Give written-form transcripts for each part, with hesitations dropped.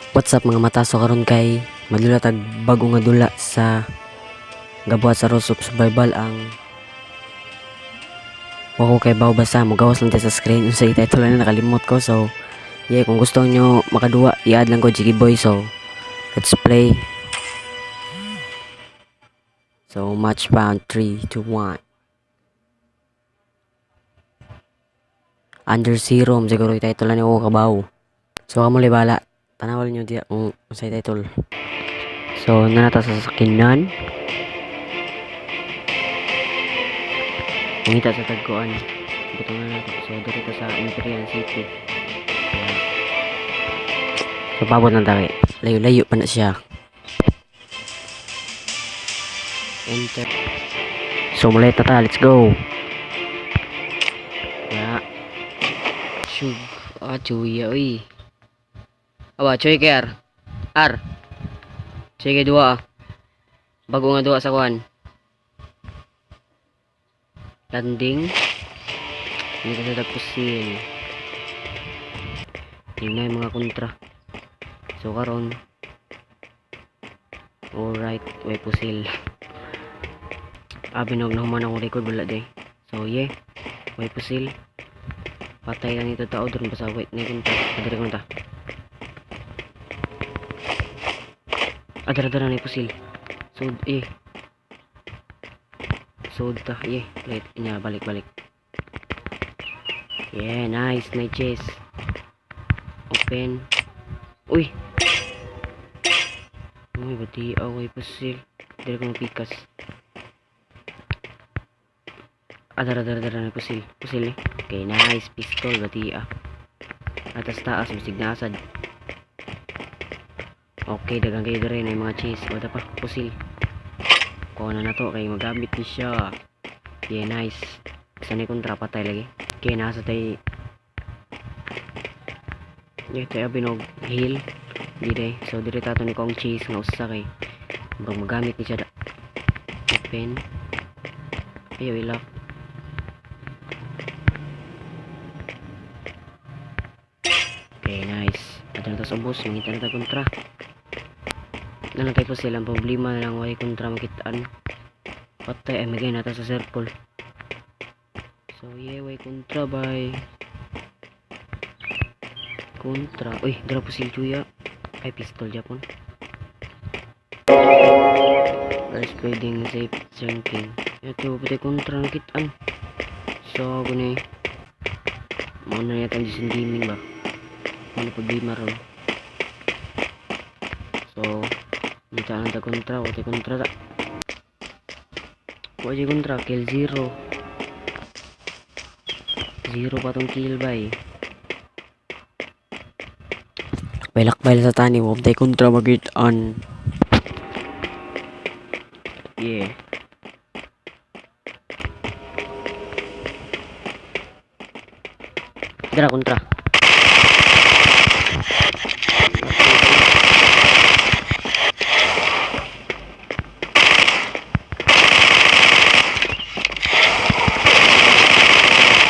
What's up mga mata, so karon kay madulatag bago nga dula sa gabuhat sa Rules of Survival ang wako kay baw basa mo gawas lang tayo sa screen unsay title na nakalimot ko. So yeah, kung gusto nyo makaduwa i-add lang ko Jiggy Boy. So let's play. So match round 3, 2, 1. Under Zero siguro yung title na ni ako kabaw. So kamo libala tanawal nyo diya kung unsay title. So nanata sa sakinan. Ngita sa tagkuan. Butong na natin. So dito sa Imperial City. So pabot ng taki. Layo-layo pa na siya. Enter. So mulit na ta. Let's go. Ya. Shug. Chuya uy. Aba, choy kay R. R. Choy kay dua. Bago nga dua sa kuan. Landing. Hindi kasi tapusin. Yun na yung mga kontra. So karon. Alright, way pusil. Binog na human akong record wala day. So yeah, way pusil. Patay lang ito tao doon basta wait na kontra. Adara kontra. Adara na pusil. So So ta right niya balik. Yeah, nice chase. Open. Uy, bati away pusil. Dili ko mapikas. Dara na pusil eh. Okay, nice pistol bati atas taas musig na asad. Okay, dagang kayo dere na yung mga chase. Wala pa pusil. Kuha na to kay magamit ni siya. Yeah, nice. Sanay kontra patay lagi. Okay, nasa tayo. Yeah, tayo binog heal. Dire. So dire tato ni kong chase nga usa kay murag magamit ni siya. Open. Ayaw ilak. Okay, nice. Ato na to sa boss. Mangita na tayo kontra. Nalang kayo po silang problema na lang way kontra makitaan. Patay ay magay nato sa circle. So yeah, way kontra bay. Kontra. Uy, dala po si Chuya. Ay, pistol Japon. First spreading safe drinking. Ito, pati kontra nakitaan. So, ako na mauna yata ang Jason Gaming ba? Ano problema ron? So, kita lang ta kontra. Wati kontra ta. Wati kontra. Kill 0. 0 pa tong kill bay. Lakbay sa tani mo tay kontra magitan. Yeah. Dara kontra.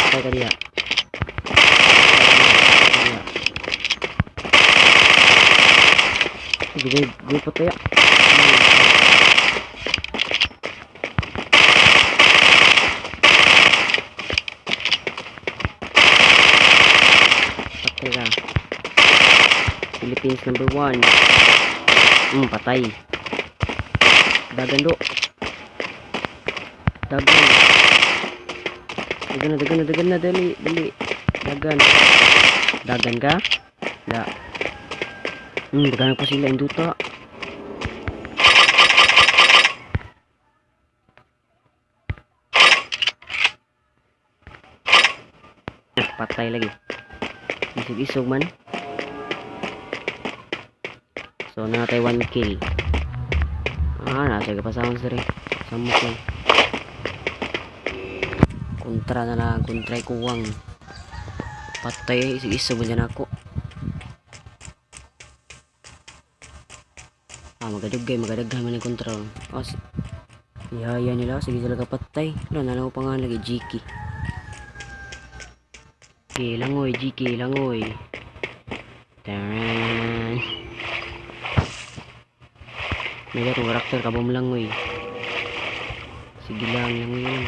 Patay ka diya. Gue foto ya. Patay ka. Philippines number 1. Patay. Dagan do. Dagan na dali. Dagan ka? Da. Dagan pa sila induta. Patay lagi. Isog man. So natay 1 kill. Nasa ka pa sa rin. Samok lang. Kontra na lang. Kontra'y kuwang. Patay. Isog man dyan ako. Magadaghan man yung kontra. Ihaya nila. Sige sila kapatay. Nanaw pa nga lagi. Jiki. Langoy, GK, langoy. Taran. May itong karakter kabom lang ngoy. Sige lang lang.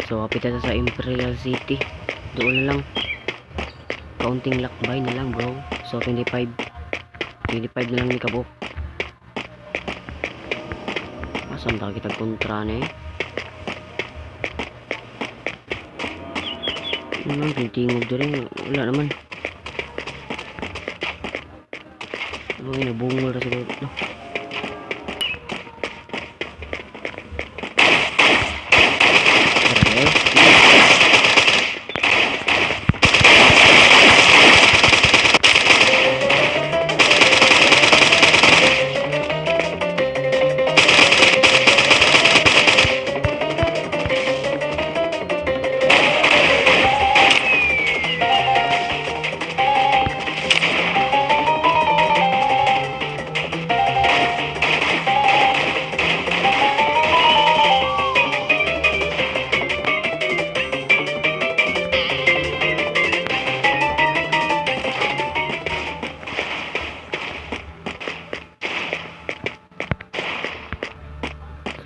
So kapit na sa Imperial City. Doon na lang. Kaunting lakbay na lang bro. So 25 na lang ni kabok. Asam ta kita kontra na eh. Ano tingog din. Wala naman. Ay, nabungol na siguro. No.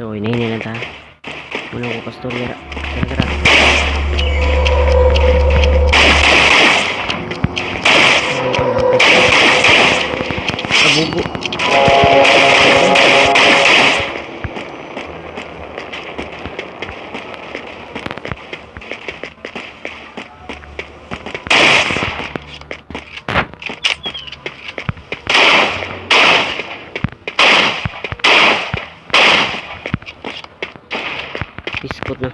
So, inahin na ta. Muna ko pastor yara. Tara. Abugo. Biskot na.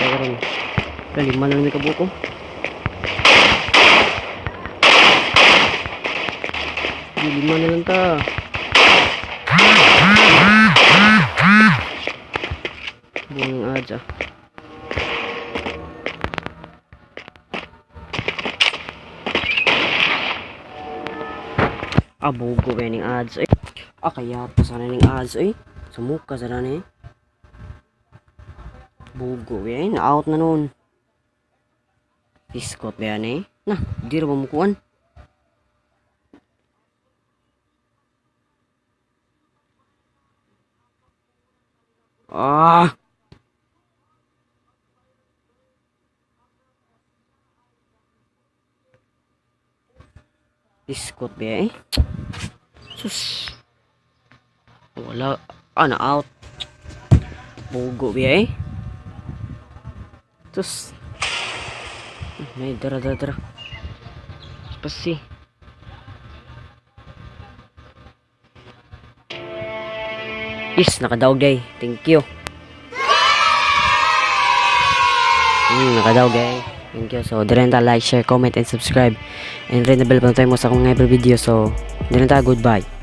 Tagaran. Kalima na may kabuko. Lima na lang ta. Buong ads ah. Abugo ba yung ads eh. Kaya pa sana yung ads eh. Sumuka sana eh. Bugo yan. Na-out na nun. Biskot ba yan eh. Nah, di rin mamukuan. Biskot ba yan eh. Sus. Wala. Na-out. Bugo ba eh. Sus. May dara. Spasi. Yes, nakadaog day. Thank you. Nakadaog day. Thank you. So, dire na like, share, comment, and subscribe. And rin na bell button tayo mo sa akong every video. So, dire na goodbye.